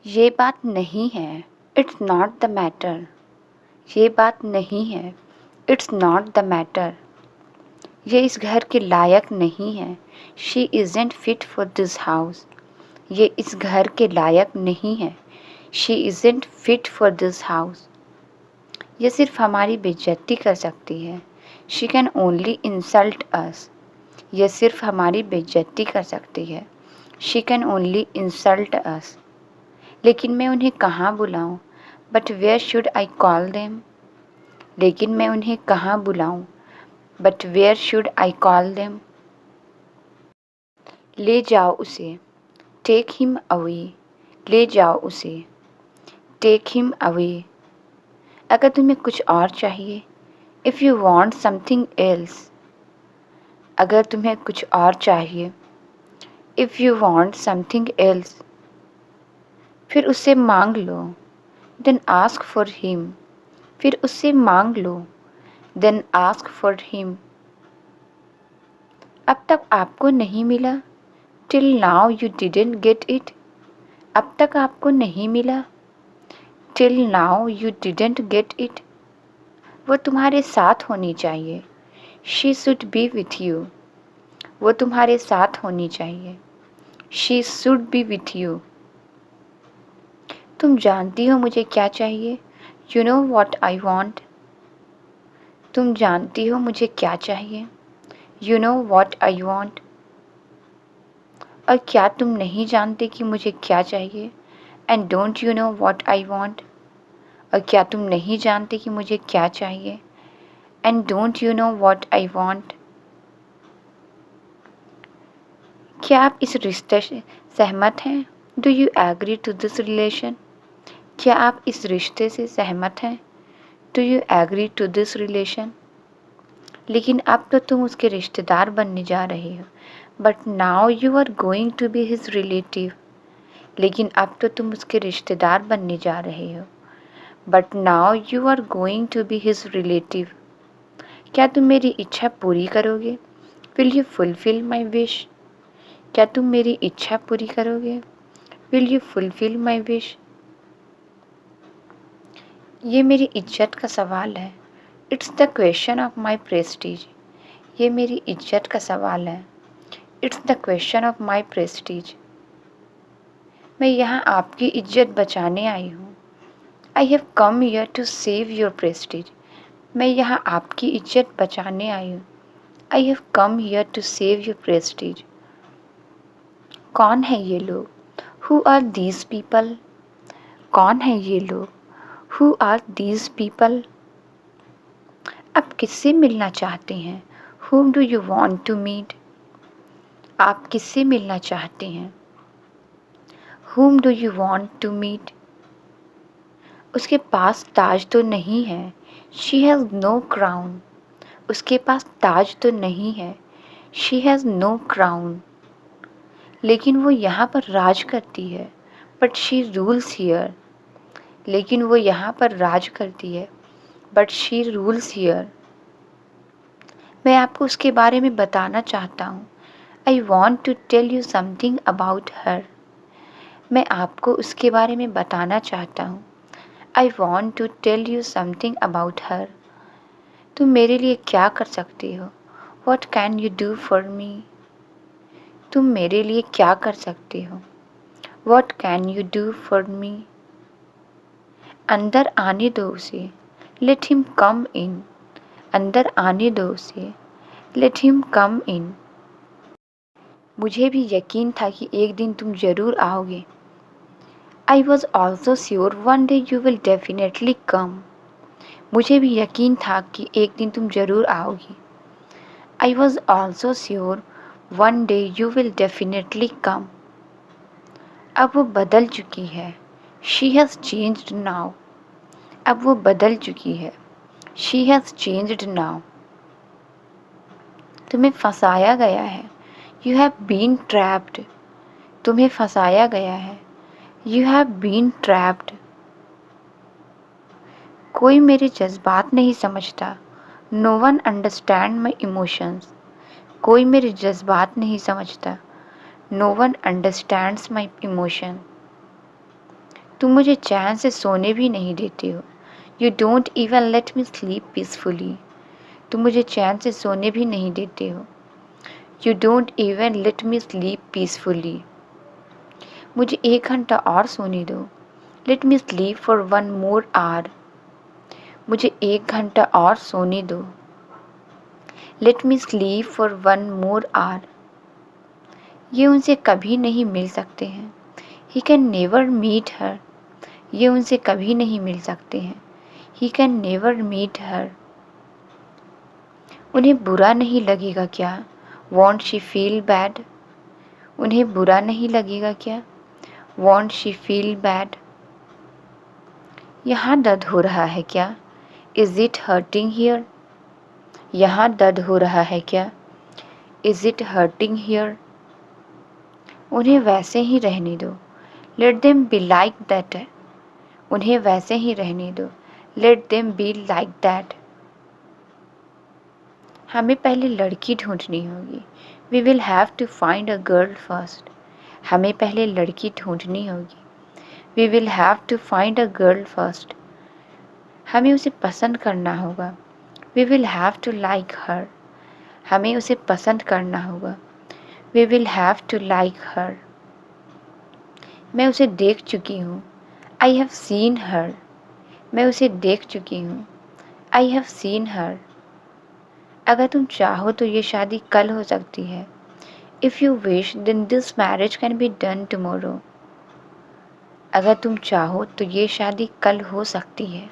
ये बात नहीं है, इट्स नॉट द मैटर। ये बात नहीं है, इट्स नॉट द मैटर। ये इस घर के लायक नहीं है, she isn't fit for this house. ये इस घर के लायक नहीं है, she isn't fit for this house. ये सिर्फ हमारी बेइज्जती कर सकती है, she can only insult us. ये सिर्फ हमारी बेइज्जती कर सकती है, she can only insult us. लेकिन मैं उन्हें कहाँ बुलाऊं? But where should I call them? लेकिन मैं उन्हें कहाँ बुलाऊं? But where should I call them? ले जाओ उसे, टेक हिम अवे। ले जाओ उसे, टेक हिम अवे। अगर तुम्हें कुछ और चाहिए, if you want something else. अगर तुम्हें कुछ और चाहिए, if you want something else, फिर उससे मांग लो। Then ask for him. फिर उससे मांग लो। Then ask for him. अब तक आपको नहीं मिला, till now you didn't get it. अब तक आपको नहीं मिला, till now you didn't get it. वो तुम्हारे साथ होनी चाहिए, she should be with you. वो तुम्हारे साथ होनी चाहिए, she should be with you. तुम जानती हो मुझे क्या चाहिए, you know what I want. तुम जानती हो मुझे क्या चाहिए, you know what I want. और क्या तुम नहीं जानते कि मुझे क्या चाहिए, and don't you know what I want. और क्या तुम नहीं जानते कि मुझे क्या चाहिए, and don't you know what I want. क्या आप इस रिश्ते से सहमत हैं? Do you agree to this relation? क्या आप इस रिश्ते से सहमत हैं? Do you agree to this relation? लेकिन अब तो तुम उसके रिश्तेदार बनने जा रहे हो, but now you are going to be his relative. लेकिन अब तो तुम उसके रिश्तेदार बनने जा रहे हो, but now you are going to be his relative. क्या तुम मेरी इच्छा पूरी करोगे? Will you fulfil my wish? क्या तुम मेरी इच्छा पूरी करोगे? Will you fulfil my wish? ये मेरी इज्जत का सवाल है, it's the question of my prestige. ये मेरी इज्जत का सवाल है, it's the question of my prestige. मैं यहाँ आपकी इज्जत बचाने आई हूँ। I have come here to save your prestige. मैं यहाँ आपकी इज्जत बचाने आई हूँ। I have come here to save your prestige. कौन है ये लोग? Who are these people? कौन है ये लोग? Who are these people? आप किससे मिलना चाहते हैं? Whom do you want to meet? आप किससे मिलना चाहते हैं? Whom do you want to meet? उसके पास ताज तो नहीं है, She has no crown. उसके पास ताज तो नहीं है, She has no crown. लेकिन वो यहाँ पर राज करती है, But she rules here. लेकिन वो यहाँ पर राज करती है, But she rules here. मैं आपको उसके बारे में बताना चाहता हूँ। I want to tell you something about her. मैं आपको उसके बारे में बताना चाहता हूँ। I want to tell you something about her. तुम मेरे लिए क्या कर सकते हो? What can you do for me? तुम मेरे लिए क्या कर सकते हो? What can you do for me? अंदर आने दो उसे। Let him come in. अंदर आने दो उसे। Let him come in. मुझे भी यकीन था कि एक दिन तुम ज़रूर आओगे। I was also sure one day you will definitely come. मुझे भी यकीन था कि एक दिन तुम ज़रूर आओगी। I was also sure one day you will definitely come. अब वो बदल चुकी है। She has changed now. अब वो बदल चुकी है। She has changed now. तुम्हें फंसाया गया है। You have been trapped. तुम्हें फंसाया गया है। You have been trapped. कोई मेरे जज्बात नहीं समझता। No one understand my emotions. कोई मेरे जज्बात नहीं समझता। No one understands my emotion. तुम मुझे चैन से सोने भी नहीं देते हो। You don't even let me sleep peacefully. तुम मुझे चैन से सोने भी नहीं देते हो। You don't even let me sleep peacefully. मुझे 1 घंटा और सोने दो। Let me sleep for 1 more hour। मुझे 1 घंटा और सोने दो। Let me sleep for 1 more hour। ये उनसे कभी नहीं मिल सकते हैं। He can never meet her. ये उनसे कभी नहीं मिल सकते हैं। He can never meet her. उन्हें बुरा नहीं लगेगा क्या? Won't she feel bad. उन्हें बुरा नहीं लगेगा क्या? Won't she feel bad. यहाँ दर्द हो रहा है क्या? Is it hurting here. यहाँ दर्द हो रहा है क्या? Is it hurting here. उन्हें वैसे ही रहने दो। Let them be like that. उन्हें वैसे ही रहने दो। Let them be like that. हमें पहले लड़की ढूंढनी होगी। We will have to find a girl first. हमें पहले लड़की ढूंढनी होगी। We will have to find a girl first. हमें उसे पसंद करना होगा। We will have to like her. हमें उसे पसंद करना होगा। We will have to like her. मैं उसे देख चुकी हूँ। I have seen her. मैं उसे देख चुकी हूँ। आई हैव सीन हर। अगर तुम चाहो तो ये शादी कल हो सकती है। If you wish then this marriage can be done tomorrow. अगर तुम चाहो तो ये शादी कल हो सकती है।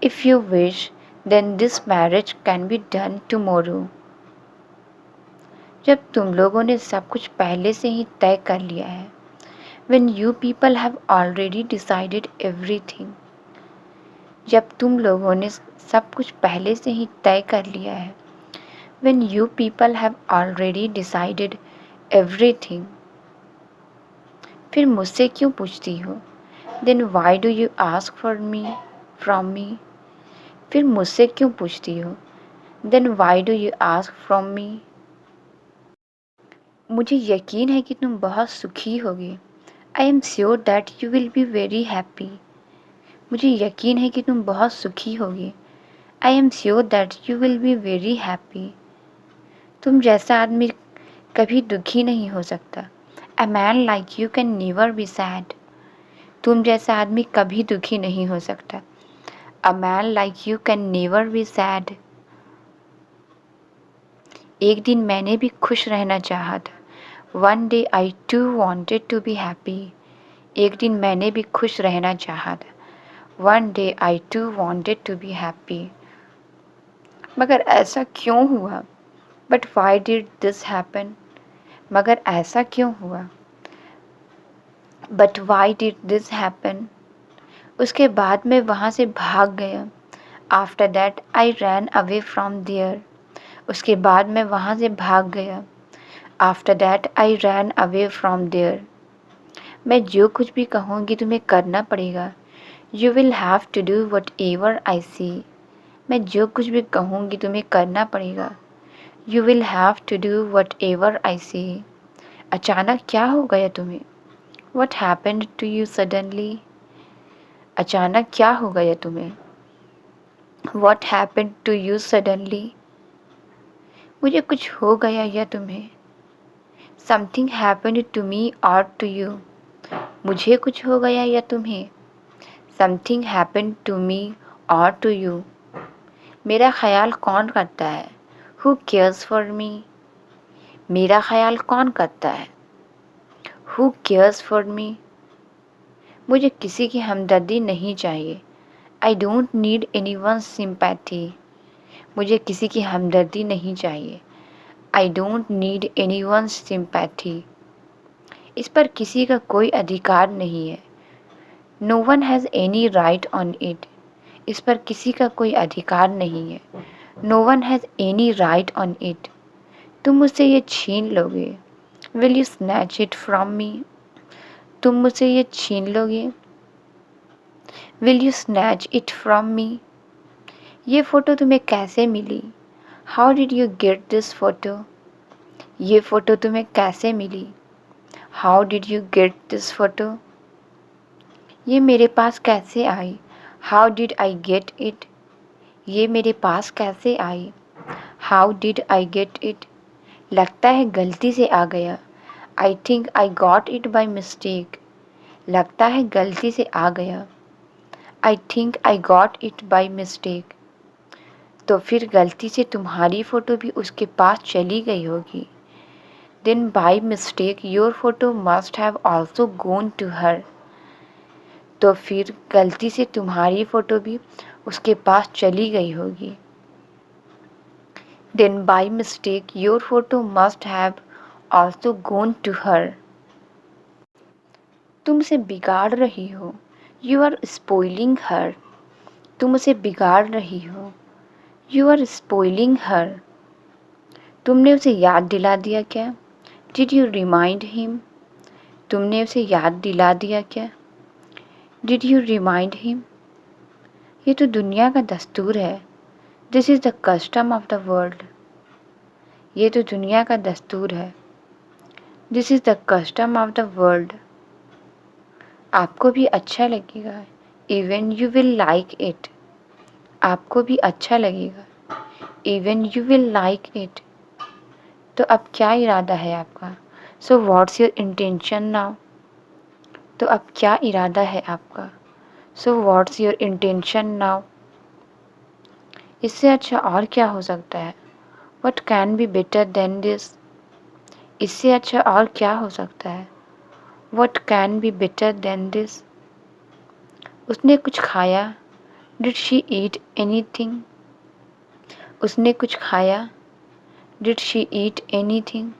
If you wish then this marriage can be done tomorrow. जब तुम लोगों ने सब कुछ पहले से ही तय कर लिया है। When you people have already decided everything। जब तुम लोगों ने सब कुछ पहले से ही तय कर लिया है। When you people have already decided everything। फिर मुझसे क्यों पूछती हो? Then why do you ask for me from me। फिर मुझसे क्यों पूछती हो? Then why do you ask from me। मुझे यकीन है कि तुम बहुत सुखी होगी। I am sure that you will be very happy। मुझे यकीन है कि तुम बहुत सुखी होगी। I am sure that you will be very happy। तुम जैसा आदमी कभी दुखी नहीं हो सकता। A man like you can never be sad। तुम जैसा आदमी कभी दुखी नहीं हो सकता। A man like you can never be sad। एक दिन मैंने भी खुश रहना चाहा था। One day I too wanted to be happy। एक दिन मैंने भी खुश रहना चाहा था। One day I too wanted to be happy। मगर ऐसा क्यों हुआ? But why did this happen? मगर ऐसा क्यों हुआ? But why did this happen? उसके बाद मैं वहाँ से भाग गया। After that I ran away from there। उसके बाद मैं वहाँ से भाग गया। After that I ran away from there। मैं जो कुछ भी कहूँगी तुम्हें करना पड़ेगा। You will have to do whatever I say। मैं जो कुछ भी कहूँगी तुम्हें करना पड़ेगा। You will have to do whatever I say। अचानक क्या हो गया तुम्हें? What happened to you suddenly। अचानक क्या हो गया तुम्हें? What happened to you suddenly। मुझे कुछ हो गया या तुम्हें? Something happened to me or to you। मुझे कुछ हो गया या तुम्हें? Something happened to me or to you। मेरा ख्याल कौन करता है? Who cares for me। मेरा ख्याल कौन करता है? Who cares for me। मुझे किसी की हमदर्दी नहीं चाहिए। I don't need anyone's sympathy। मुझे किसी की हमदर्दी नहीं चाहिए। I don't need anyone's sympathy। इस पर किसी का कोई अधिकार नहीं है। No one has any right on it। इस पर किसी का कोई अधिकार नहीं है। No one has any right on it। तुम मुझसे ये छीन लोगे। Will you snatch it from me। तुम मुझसे ये छीन लोगे। Will you snatch it from me। ये फ़ोटो तुम्हें कैसे मिली? How did you get this photo। ये फ़ोटो तुम्हें कैसे मिली? How did you get this photo। ये मेरे पास कैसे आई? How did I get it? ये मेरे पास कैसे आई? How did I get it? लगता है गलती से आ गया। I think I got it by mistake. लगता है गलती से आ गया। I think I got it by mistake. तो फिर गलती से तुम्हारी फ़ोटो भी उसके पास चली गई होगी। Then by mistake your photo must have also gone to her. तो फिर गलती से तुम्हारी फ़ोटो भी उसके पास चली गई होगी। Then by mistake your photo must have also gone to her. तुम उसे बिगाड़ रही हो। You are spoiling her. तुम उसे बिगाड़ रही हो। You are spoiling her. तुमने उसे याद दिला दिया क्या? Did you remind him? तुमने उसे याद दिला दिया क्या? Did you remind him? ये तो दुनिया का दस्तूर है। This is the custom of the world. ये तो दुनिया का दस्तूर है। This is the custom of the world. आपको भी अच्छा लगेगा। Even you will like it. आपको भी अच्छा लगेगा। Even you will like it. तो अब क्या इरादा है आपका? So what's your intention now? तो अब क्या इरादा है आपका? So what's your intention now? इससे अच्छा और क्या हो सकता है? What can be better than this? इससे अच्छा और क्या हो सकता है? What can be better than this? उसने कुछ खाया। Did she eat anything? उसने कुछ खाया। Did she eat anything?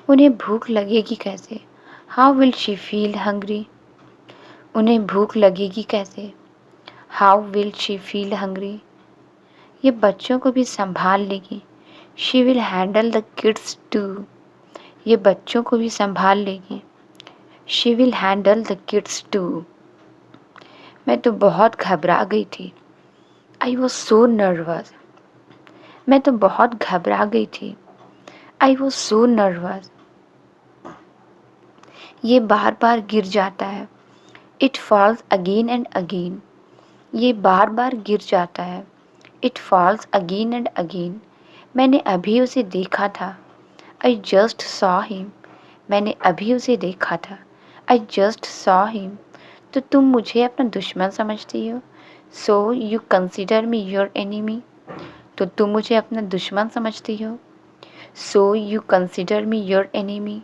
उन्हें भूख लगेगी कैसे? How will she feel hungry? उन्हें भूख लगेगी कैसे? How will she feel hungry? ये बच्चों को भी संभाल लेगी। She will handle the kids too. ये बच्चों को भी संभाल लेगी। She will handle the kids too. मैं तो बहुत घबरा गई थी। I was so nervous. मैं तो बहुत घबरा गई थी। I was so nervous. ये बार बार गिर जाता है। It falls again and again. ये बार बार गिर जाता है। It falls again and again. मैंने अभी उसे देखा था। I just saw him. मैंने अभी उसे देखा था। I just saw him. तो तुम मुझे अपना दुश्मन समझती हो। So you consider me your enemy. तो तुम मुझे अपना दुश्मन समझती हो। So you consider me your enemy.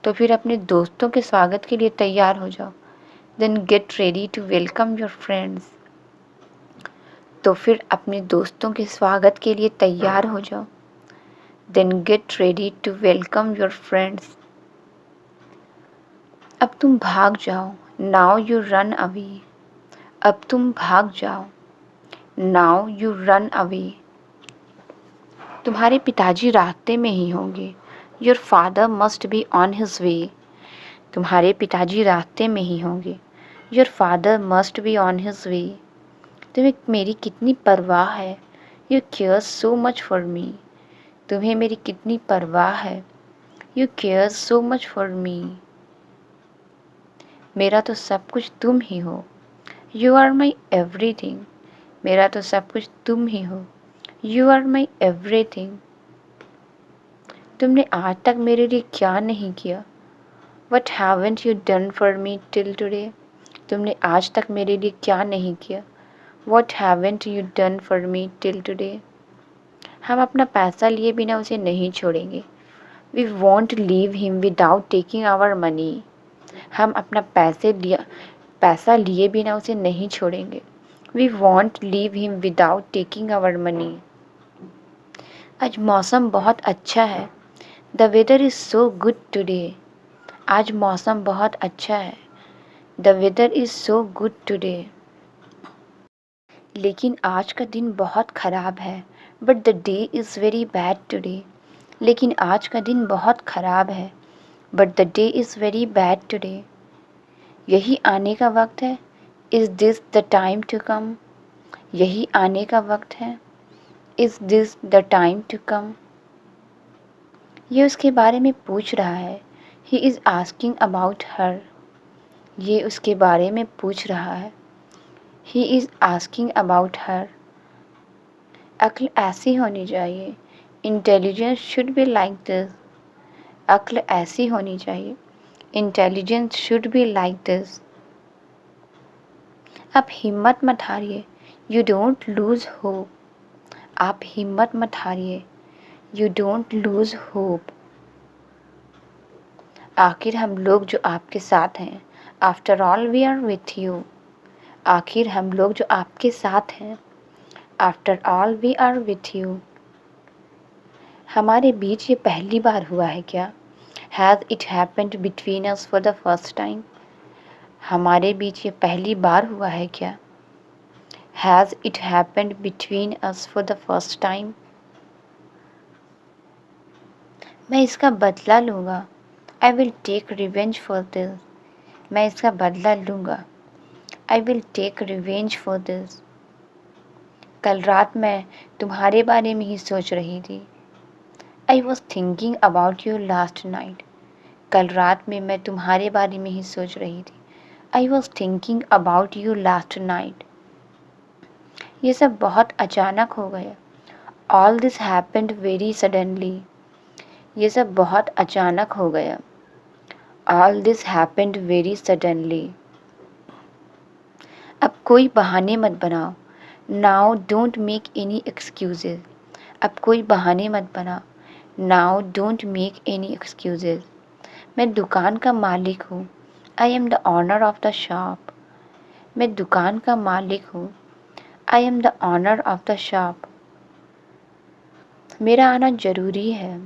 तो फिर अपने दोस्तों के स्वागत के लिए तैयार हो जाओ। Then get ready to welcome your friends. तो फिर अपने दोस्तों के स्वागत के लिए तैयार हो जाओ। Then get ready to welcome your friends. अब तुम भाग जाओ। Now you run away. अब तुम भाग जाओ। Now you run away. तुम्हारे पिताजी रास्ते में ही होंगे। Your father must be on his way. तुम्हारे पिताजी रास्ते में ही होंगे। Your father must be on his way. तुम्हें मेरी कितनी परवाह है। You care so much for me. तुम्हें मेरी कितनी परवाह है। You care so much for me. मेरा तो सब कुछ तुम ही हो। You are my everything. मेरा तो सब कुछ तुम ही हो। You are my everything. तुमने आज तक मेरे लिए क्या नहीं किया। What haven't you done for me till today. तुमने आज तक मेरे लिए क्या नहीं किया। What haven't you done for me till today. हम अपना पैसा लिए बिना उसे नहीं छोड़ेंगे। We won't leave him without taking our money. हम अपना पैसा लिए बिना उसे नहीं छोड़ेंगे। We won't leave him without taking our money. आज मौसम बहुत अच्छा है। The weather is so good today. आज मौसम बहुत अच्छा है। The weather is so good today. लेकिन आज का दिन बहुत ख़राब है। But the day is very bad today. लेकिन आज का दिन बहुत ख़राब है। But the day is very bad today. यही आने का वक्त है। Is this the time to come. यही आने का वक्त है। Is this the time to come. ये उसके बारे में पूछ रहा है। He is asking about her. ये उसके बारे में पूछ रहा है। He is asking about her. अक्ल ऐसी होनी चाहिए। Intelligence should be like this. अक्ल ऐसी होनी चाहिए। Intelligence should be like this. आप हिम्मत मत हारिए। You don't lose hope. आप हिम्मत मत हारिए। You don't lose hope. आखिर हम लोग जो आपके साथ हैं। After all we are with you. आखिर हम लोग जो आपके साथ हैं। After all we are with you. हमारे बीच ये पहली बार हुआ है क्या? Has it happened between us for the first time. हमारे बीच ये पहली बार हुआ है क्या? Has it happened between us for the first time. मैं इसका बदला लूँगा। I will take revenge for this. मैं इसका बदला लूँगा। I will take revenge for this. कल रात मैं तुम्हारे बारे में ही सोच रही थी। I was thinking about you last night. कल रात में मैं तुम्हारे बारे में ही सोच रही थी। I was thinking about you last night. ये सब बहुत अचानक हो गया। All this happened very suddenly. ये सब बहुत अचानक हो गया। All this happened very suddenly. अब कोई बहाने मत बनाओ। Now don't make any excuses. अब कोई बहाने मत बनाओ। Now don't make any excuses. मैं दुकान का मालिक हूँ। I am the owner of the shop. मैं दुकान का मालिक हूँ। I am the owner of the shop. मेरा आना ज़रूरी है।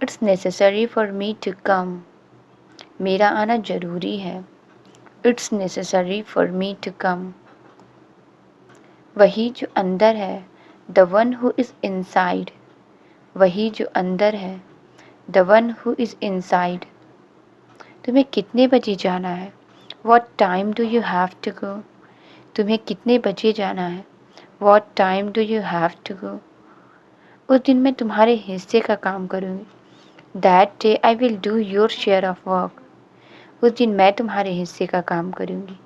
It's necessary for me to come. मेरा आना ज़रूरी है। It's necessary for me to come. वही जो अंदर है। The one who is inside. वही जो अंदर है। The one who is inside. तुम्हें कितने बजे जाना है? What time do you have to go. तुम्हें कितने बजे जाना है? What time do you have to go. उस दिन मैं तुम्हारे हिस्से का काम करूँगी। That day I will do your share of work. उस दिन मैं तुम्हारे हिस्से का काम करूँगी।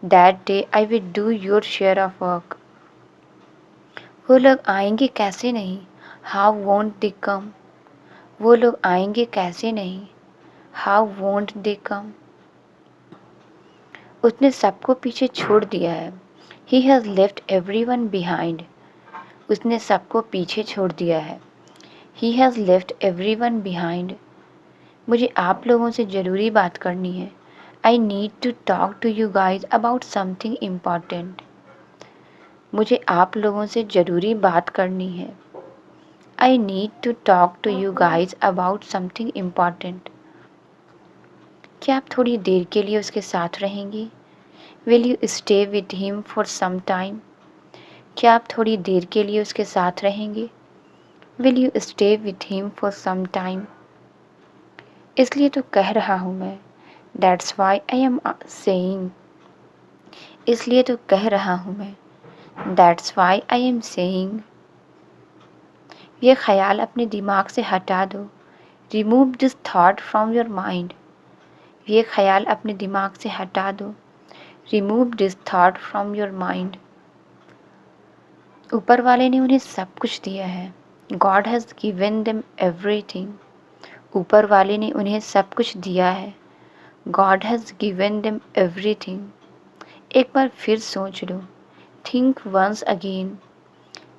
That day I will do your share of work. वो लोग आएंगे कैसे नहीं? हाउ वोंट दे कम। वो लोग आएंगे कैसे नहीं? हाउ वोंट दे कम। उसने सबको पीछे छोड़ दिया है। He has left everyone behind. उसने सबको पीछे छोड़ दिया है। He has left everyone behind. मुझे आप लोगों से ज़रूरी बात करनी है। I need to talk to you guys about something important. मुझे आप लोगों से ज़रूरी बात करनी है। I need to talk to you guys about something important. क्या आप थोड़ी देर के लिए उसके साथ रहेंगी? Will you stay with him for some time. क्या आप थोड़ी देर के लिए उसके साथ रहेंगे? Will you stay with him for some time. इसलिए तो कह रहा हूँ मैं। That's why I am saying. इसलिए तो कह रहा हूँ मैं। That's why I am saying. ये ख्याल अपने दिमाग से हटा दो। Remove this thought from your mind. ये ख्याल अपने दिमाग से हटा दो। Remove this thought from your mind. ऊपर वाले ने उन्हें सब कुछ दिया है। God has given them everything. ऊपर वाले ने उन्हें सब कुछ दिया है। God has given them everything. एक बार फिर सोच लो। Think once again.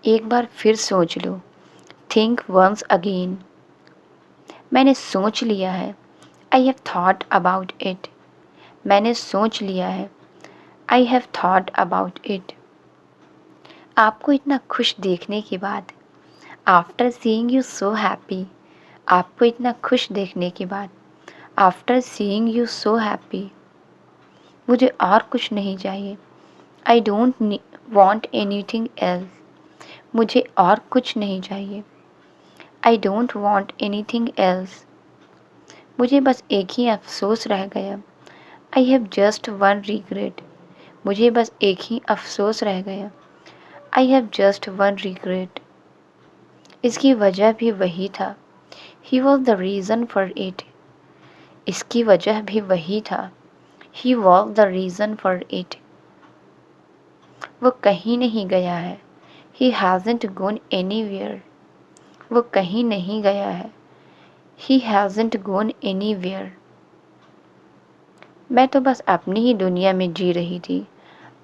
एक बार फिर सोच लो। Think once again. मैंने सोच लिया है। I have thought about it. मैंने सोच लिया है। I have thought about it. आपको इतना खुश देखने के बाद। After seeing you so happy. आपको इतना खुश देखने के बाद। After seeing you so happy. मुझे और कुछ नहीं चाहिए। I don't want anything else. मुझे और कुछ नहीं चाहिए। I don't want anything else. मुझे बस एक ही अफसोस रह गया। I have just one regret. मुझे बस एक ही अफसोस रह गया। I have just one regret. इसकी वजह भी वही था। He was the reason for it. इसकी वजह भी वही था। He was the reason for it. वो कहीं नहीं गया है। ही हैज़ंट गॉन एनीवेयर। वो कहीं नहीं गया है। ही हैज़ंट गॉन एनीवेयर। मैं तो बस अपनी ही दुनिया में जी रही थी।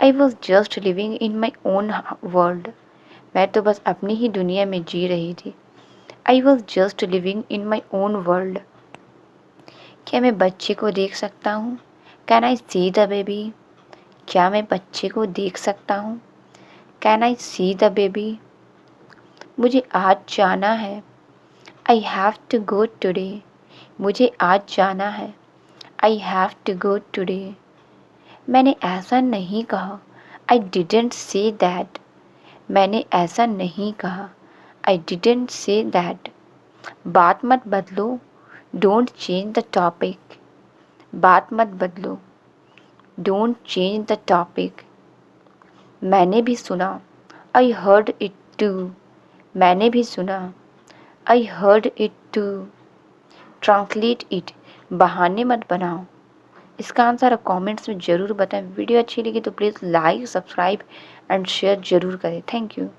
I was just living in my own world. मैं तो बस अपनी ही दुनिया में जी रही थी। I was just living in my own world. क्या मैं बच्चे को देख सकता हूँ? Can I see the baby? क्या मैं बच्चे को देख सकता हूँ? Can I see the baby? मुझे आज जाना है। I have to go today. मुझे आज जाना है। I have to go today. मैंने ऐसा नहीं कहा। I didn't say that. मैंने ऐसा नहीं कहा। I didn't say that. बात मत बदलो। Don't change the topic. बात मत बदलो। Don't change the topic. मैंने भी सुना। I heard it too. मैंने भी सुना। I heard it too. Translate it. बहाने मत बनाओ। इसका आंसर आप कमेंट्स में ज़रूर बताएं। वीडियो अच्छी लगी तो please like, subscribe and share ज़रूर करें। Thank you.